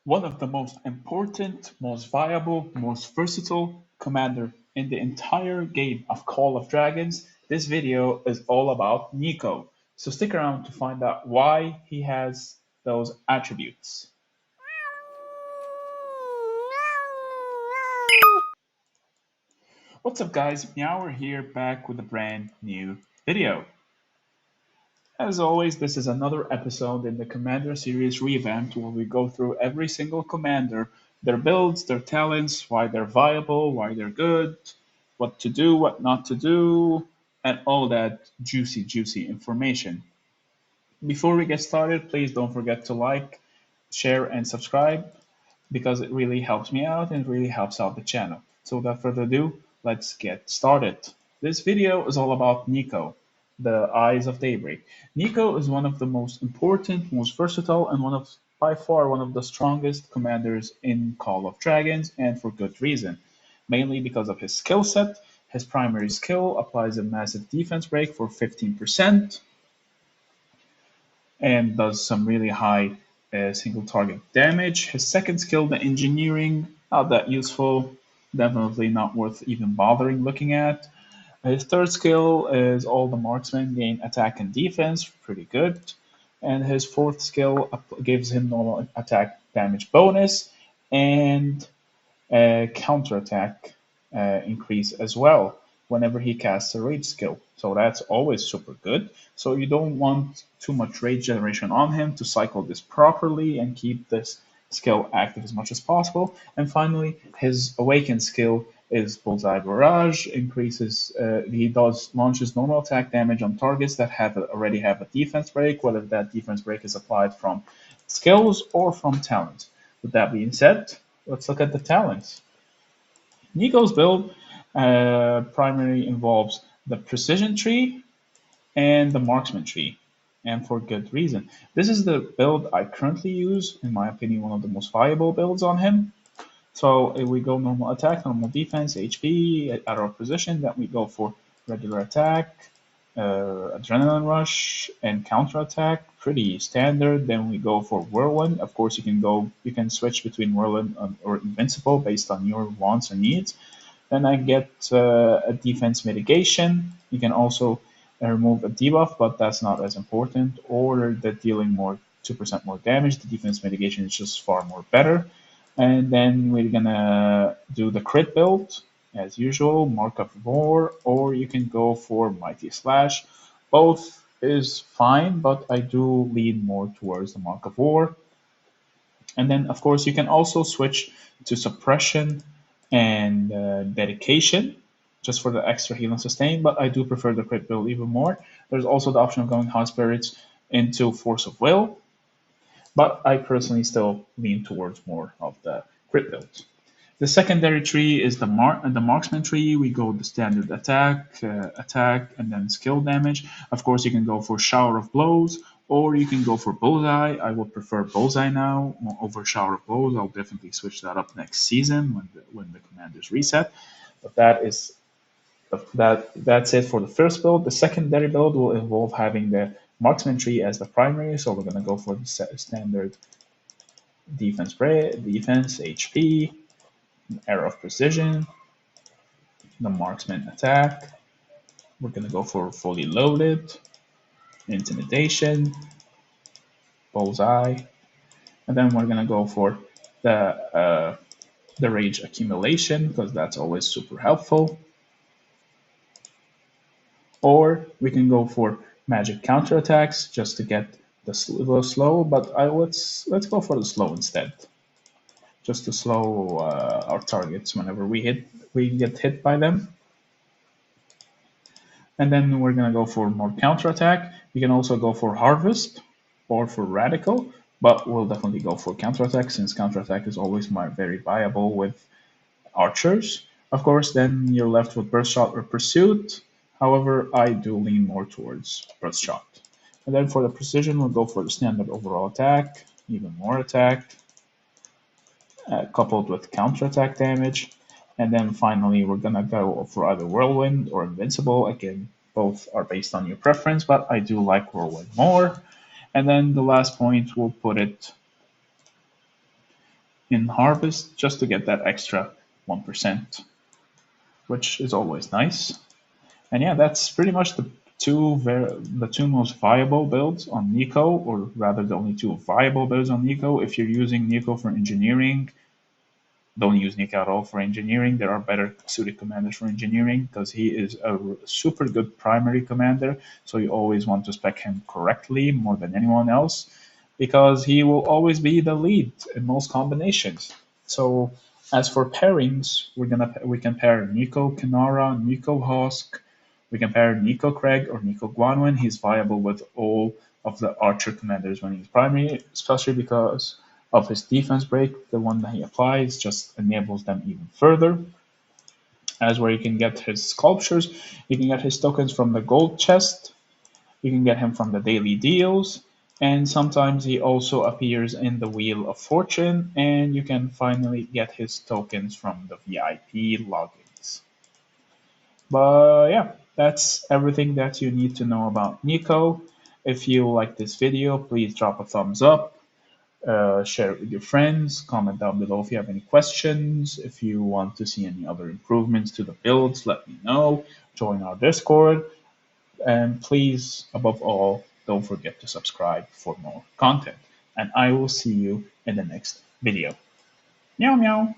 One of the most important, most viable, most versatile commander in the entire game of Call of Dragons. This video is all about Nico. So stick around to find out why he has those attributes. What's up guys, MEOWER here back with a brand new video. As always, this is another episode in the Commander series Revamped where we go through every single commander, their builds, their talents, why they're viable, why they're good, what to do, what not to do, and all that juicy information. Before we get started, please don't forget to like, share, and subscribe because it really helps me out and really helps out the channel. So without further ado, let's get started. This video is all about Nico, the Eyes of Daybreak. Nico is one of the most important, most versatile, and by far one of the strongest commanders in Call of Dragons, and for good reason. Mainly because of his skill set. His primary skill applies a massive defense break for 15%, and does some really high single target damage. His second skill, the engineering, not that useful, definitely not worth even bothering looking at. His third skill is all the marksmen gain attack and defense, pretty good. And his fourth skill gives him normal attack damage bonus and counterattack increase as well whenever he casts a rage skill. So that's always super good. So you don't want too much rage generation on him to cycle this properly and keep this skill active as much as possible. And finally, his awakened skill is Bullseye Barrage. Increases he does launches normal attack damage on targets that already have a defense break, whether that defense break is applied from skills or from talents. With that being said, let's look at the talents. Nico's build primarily involves the precision tree and the marksman tree, and for good reason. This is the build I currently use, in my opinion, one of the most viable builds on him. So if we go normal attack, normal defense, HP at our position, then we go for regular attack, adrenaline rush, and counter attack. Pretty standard. Then we go for whirlwind. Of course, you can switch between whirlwind or invincible based on your wants and needs. Then I get a defense mitigation. You can also remove a debuff, but that's not as important. Or the dealing more 2% more damage. The defense mitigation is just far more better. And then we're gonna do the crit build as usual, Mark of War, or you can go for Mighty Slash. Both is fine, but I do lean more towards the Mark of War. And then, of course, you can also switch to Suppression and Dedication, just for the extra heal and sustain, but I do prefer the crit build even more. There's also the option of going High Spirits into Force of Will, but I personally still lean towards more of the crit build. The secondary tree is the marksman tree. We go the standard attack, and then skill damage. Of course, you can go for shower of blows, or you can go for bullseye. I would prefer bullseye now over shower of blows. I'll definitely switch that up next season when the commanders reset. But that's it for the first build. The secondary build will involve having the marksman tree as the primary, so we're gonna go for the standard defense, HP, arrow of precision, the marksman attack. We're gonna go for fully loaded, intimidation, bullseye, and then we're gonna go for the rage accumulation because that's always super helpful. Or we can go for magic counterattacks just to get the slow, but let's go for the slow instead, just to slow our targets whenever we get hit by them. And then we're gonna go for more counterattack. You can also go for harvest or for radical, but we'll definitely go for counterattack since counterattack is always very viable with archers. Of course, then you're left with burst shot or pursuit. However, I do lean more towards burst shot. And then for the precision, we'll go for the standard overall attack, even more attack, coupled with counterattack damage. And then finally, we're gonna go for either whirlwind or invincible. Again, both are based on your preference, but I do like whirlwind more. And then the last point, we'll put it in harvest just to get that extra 1%, which is always nice. And yeah, that's pretty much the two most viable builds on Nico, or rather the only two viable builds on Nico. If you're using Nico for engineering, don't use Nico at all for engineering. There are better suited commanders for engineering because he is a super good primary commander. So you always want to spec him correctly more than anyone else because he will always be the lead in most combinations. So as for pairings, we can pair Nico Kenara, Nico Hosk, we can pair Nico Craig or Nico Guanwin. He's viable with all of the archer commanders when he's primary, especially because of his defense break. The one that he applies just enables them even further. As where you can get his sculptures, you can get his tokens from the gold chest, you can get him from the daily deals, and sometimes he also appears in the Wheel of Fortune, and you can finally get his tokens from the VIP logins. But yeah, that's everything that you need to know about Nico. If you like this video, please drop a thumbs up, share it with your friends, comment down below if you have any questions. If you want to see any other improvements to the builds, let me know. Join our Discord. And please, above all, don't forget to subscribe for more content. And I will see you in the next video. Meow meow.